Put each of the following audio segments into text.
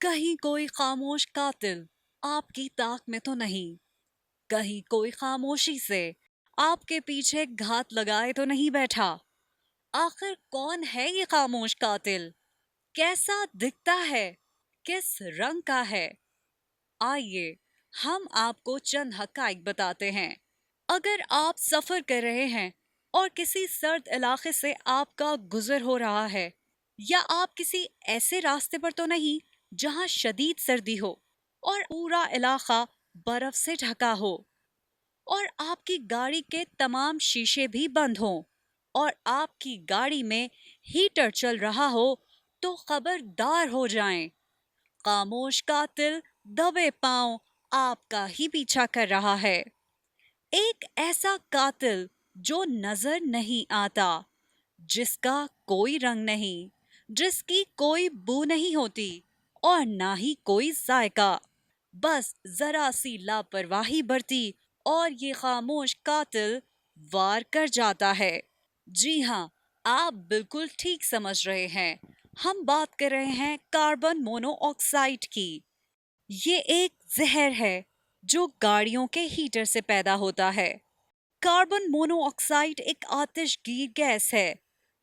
کہیں کوئی خاموش قاتل آپ کی طاق میں تو نہیں، کہیں کوئی خاموشی سے آپ کے پیچھے گھات لگائے تو نہیں بیٹھا؟ آخر کون ہے یہ خاموش قاتل؟ کیسا دکھتا ہے؟ کس رنگ کا ہے؟ آئیے ہم آپ کو چند حقائق بتاتے ہیں۔ اگر آپ سفر کر رہے ہیں اور کسی سرد علاقے سے آپ کا گزر ہو رہا ہے، یا آپ کسی ایسے راستے پر تو نہیں جہاں شدید سردی ہو اور پورا علاقہ برف سے ڈھکا ہو، اور آپ کی گاڑی کے تمام شیشے بھی بند ہوں، اور آپ کی گاڑی میں ہیٹر چل رہا ہو، تو خبردار ہو جائیں، خاموش قاتل دبے پاؤں آپ کا ہی پیچھا کر رہا ہے۔ ایک ایسا قاتل جو نظر نہیں آتا، جس کا کوئی رنگ نہیں، جس کی کوئی بو نہیں ہوتی اور نہ ہی کوئی ذائقہ، بس ذرا سی لاپرواہی برتی اور یہ خاموش قاتل وار کر جاتا ہے۔ جی ہاں، آپ بالکل ٹھیک سمجھ رہے ہیں، ہم بات کر رہے ہیں کاربن مونو آکسائڈ کی۔ یہ ایک زہر ہے جو گاڑیوں کے ہیٹر سے پیدا ہوتا ہے۔ کاربن مونو آکسائڈ ایک آتش گیر گیس ہے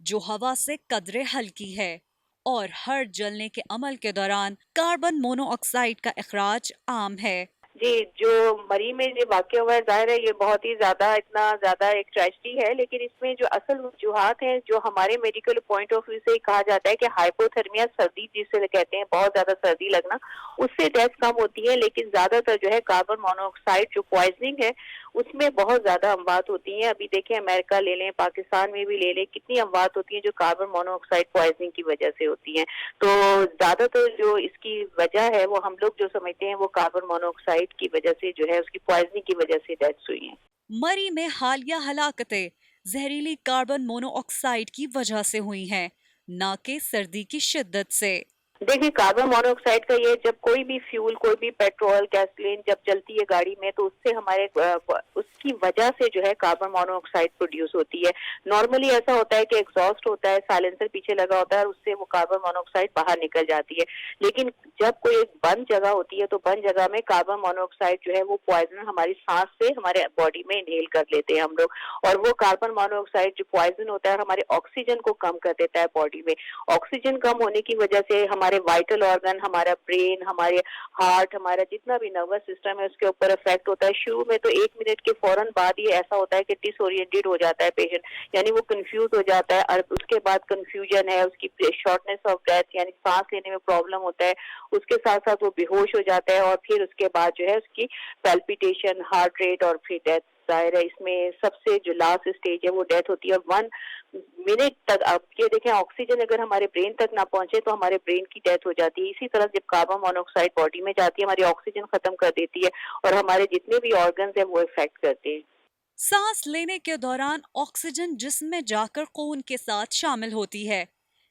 جو ہوا سے قدرے ہلکی ہے، اور ہر جلنے کے عمل کے دوران کاربن مونو آکسائڈ کا اخراج عام ہے۔ جی، جو مری میں جو واقع ہوا ہے، ظاہر ہے یہ بہت ہی زیادہ اتنا زیادہ ایک ٹریجڈی ہے، لیکن اس میں جو اصل وجوہات ہیں جو ہمارے میڈیکل پوائنٹ آف ویو سے کہا جاتا ہے کہ ہائپوتھرمیا، سردی جسے کہتے ہیں، بہت زیادہ سردی لگنا، اس سے ڈیتھ کم ہوتی ہے، لیکن زیادہ تر جو ہے کاربن مونو آکسائڈ جو پوائزننگ ہے اس میں بہت زیادہ اموات ہوتی ہیں۔ ابھی دیکھیں امریکہ لے لیں، پاکستان میں بھی لے لیں، کتنی اموات ہوتی ہیں جو کاربن مونو آکسائڈ پوائزننگ کی وجہ سے ہوتی ہیں۔ تو زیادہ تر جو اس کی وجہ ہے وہ ہم لوگ جو سمجھتے ہیں وہ کاربن مونو آکسائڈ کی وجہ سے جو ہے اس کی پوائزننگ کی وجہ سے ڈیتھس ہوئی ہیں۔ مری میں حالیہ ہلاکتیں زہریلی کاربن مونو آکسائڈ کی وجہ سے ہوئی ہیں، نہ کہ سردی کی شدت سے۔ دیکھیں کاربن مونو آکسائڈ کا یہ جب کوئی بھی فیول، کوئی بھی پیٹرول، گیسولین جب چلتی ہے گاڑی میں تو اس سے ہمارے اس کی وجہ سے جو ہے کاربن مونو آکسائڈ پروڈیوس ہوتی ہے۔ نارملی ایسا ہوتا ہے کہ ایگزاسٹ ہوتا ہے، سائلنسر پیچھے لگا ہوتا ہے اور اس سے وہ کاربن مونو آکسائڈ باہر نکل جاتی ہے، لیکن جب کوئی ایک بند جگہ ہوتی ہے تو بند جگہ میں کاربن مونو آکسائڈ جو ہے وہ پوائزن ہماری سانس سے ہمارے باڈی میں انہیل کر لیتے ہیں ہم لوگ، اور وہ کاربن مونو آکسائڈ جو پوائزن ہوتا ہے ہمارے آکسیجن کو کم کر دیتا ہے باڈی میں۔ آکسیجن کم ہونے کی وجہ سے ہمارے وائٹل آرگن، ہمارا برین، ہمارے ہارٹ، ہمارا جتنا بھی نروس سسٹم ہے اس کے اوپر افیکٹ ہوتا ہے۔ شروع میں تو 1 منٹ کے فوراً بعد یہ ایسا ہوتا ہے کہ ڈس اورینٹڈ ہو جاتا ہے پیشنٹ، یعنی وہ کنفیوز ہو جاتا ہے، اور اس کے بعد کنفیوژن ہے، اس کی شارٹنیس آف بریتھ یعنی سانس لینے میں پرابلم ہوتا ہے، اس کے ساتھ ساتھ وہ بے ہوش ہو جاتا ہے، اور پھر اس کے بعد جو ہے اس کی پیلپیٹیشن، ہارٹ ریٹ، اور پھر ڈیتھ۔ ظاہر ہے اس میں سب سے جو لاسٹ اسٹیج ہے وہ ڈیتھ ہوتی ہے، اور 1 منٹ تک آپ یہ دیکھیں آکسیجن اگر ہمارے برین تک نہ پہنچے تو ہمارے برین کی ڈیتھ ہو جاتی ہے۔ اسی طرح جب کاربن مونو آکسائڈ باڈی میں جاتی ہے ہماری آکسیجن ختم کر دیتی ہے، اور ہمارے جتنے بھی آرگنز ہیں وہ افیکٹ کرتے ہیں۔ سانس لینے کے دوران آکسیجن جسم میں جا کر خون کے ساتھ شامل ہوتی ہے،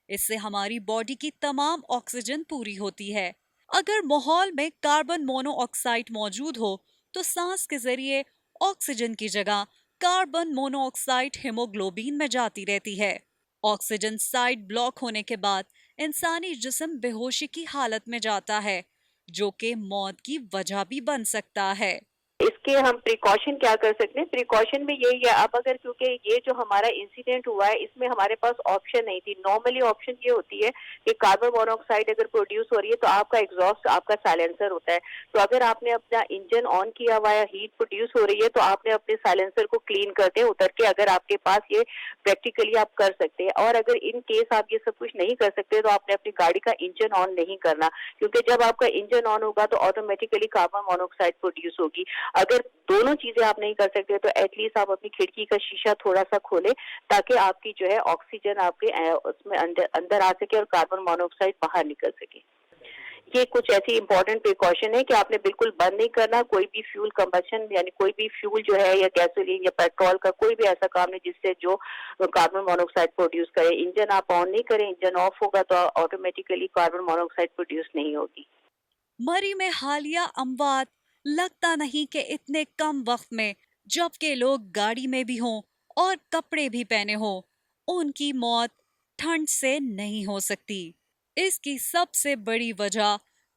اس سے ہماری باڈی کی تمام آکسیجن پوری ہوتی ہے۔ اگر ماحول میں کاربن مونو آکسائڈ موجود ہو تو سانس کے ذریعے آکسیجن کی جگہ کاربن مونو آکسائڈ ہیموگلوبین میں جاتی رہتی ہے۔ آکسیجن سائڈ بلاک ہونے کے بعد انسانی جسم بے ہوشی کی حالت میں جاتا ہے، جو کہ موت کی وجہ بھی بن سکتا ہے۔ اس کے ہم پریکاشن کیا کر سکتے ہیں؟ پریکاشن میں یہی ہے، اب اگر کیونکہ یہ جو ہمارا انسیڈنٹ ہوا ہے اس میں ہمارے پاس آپشن نہیں تھی۔ نارملی آپشن یہ ہوتی ہے کہ کاربن مونو آکسائڈ اگر پروڈیوس ہو رہی ہے تو آپ کا ایگزاسٹ آپ کا سائلنسر ہوتا ہے، تو اگر آپ نے اپنا انجن آن کیا ہوا ہے، ہیٹ پروڈیوس ہو رہی ہے، تو آپ نے اپنے سائلنسر کو کلین کرتے اتر کے، اگر آپ کے پاس یہ پریکٹیکلی آپ کر سکتے ہیں، اور اگر ان کیس آپ یہ سب کچھ نہیں کر سکتے تو آپ نے اپنی گاڑی کا انجن آن نہیں کرنا، کیونکہ جب آپ کا انجن آن ہوگا تو automatically carbon mono oxide produce ہوگی۔ اگر دونوں چیزیں آپ نہیں کر سکتے تو ایٹ لیسٹ آپ اپنی کھڑکی کا شیشہ تھوڑا سا کھولیں تاکہ آپ کی جو ہے آکسیجن آپ کے اس میں اندر آ سکے اور کاربن مونو آکسائڈ باہر نکل سکے۔ یہ کچھ ایسی امپورٹنٹ پریکاشن ہے کہ آپ نے بالکل بند نہیں کرنا کوئی بھی فیول کمبشن، یعنی کوئی بھی فیول جو ہے یا گیسولین یا پیٹرول کا کوئی بھی ایسا کام نہیں جس سے جو کاربن مونو آکسائڈ پروڈیوس کرے۔ انجن آپ آن نہیں کریں، انجن آف ہوگا تو automatically carbon mono oxide produce نہیں ہوگی۔ مری میں حالیہ اموات لگتا نہیں کہ اتنے کم وقت میں، جبکہ لوگ گاڑی میں بھی ہوں اور کپڑے بھی پہنے ہوں، ان کی موت ٹھنڈ سے نہیں ہو سکتی۔ اس کی سب سے بڑی وجہ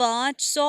500